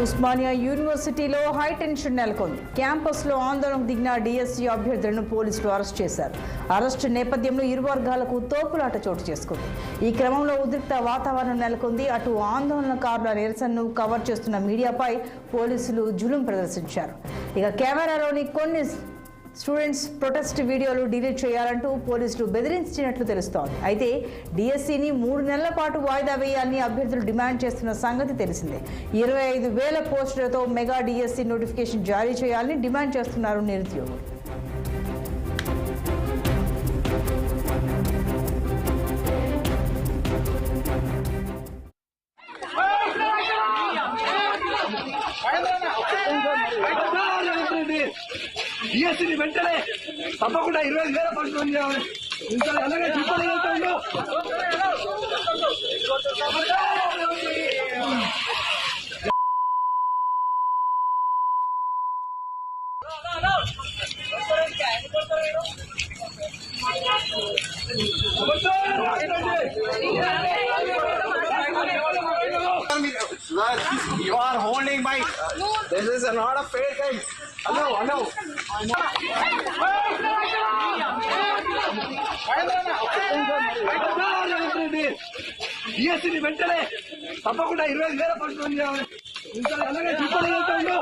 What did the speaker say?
ఉస్మానియా యూనివర్సిటీలో high tension నెలకొంది. క్యాంపస్లో ఆందోళనకు దిగిన డిఎస్సీ అభ్యర్థులను పోలీసులు అరెస్ట్ చేశారు. అరెస్టు నేపథ్యంలో ఇరు వర్గాలకు తోపులాట చోటు చేసుకుంది. ఈ క్రమంలో ఉద్రిక్త వాతావరణం నెలకొంది. అటు ఆందోళనకారుల నిరసనను కవర్ చేస్తున్న మీడియాపై పోలీసులు జులుం ప్రదర్శించారు. ఇక కెమెరాలోని కొన్ని స్టూడెంట్స్ ప్రొటెస్ట్ వీడియోలు డిలీట్ చేయాలంటూ పోలీసులు బెదిరించినట్లు తెలుస్తోంది. అయితే డిఎస్సీని 3 నెలల పాటు వాయిదా వేయాలని అభ్యర్థులు డిమాండ్ చేస్తున్న సంగతి తెలిసిందే. 25,000 పోస్టులతో మెగా డిఎస్సీ నోటిఫికేషన్ జారీ చేయాలని డిమాండ్ చేస్తున్నారు నిరుద్యోగులు. డిఎస్సీని వెంటనే తప్పకుండా 25,000 పోస్టులు చేయాలి. ఇంకా అలాగే చెప్పగలుగుతాను. You are holding my. This is not a fair thing. Hello. డిఎస్సీని వెంటనే తప్పకుండా 25,000 పోస్టులు చేయాలి. ఇంకా అలాగే చెప్పగలుగుతాను.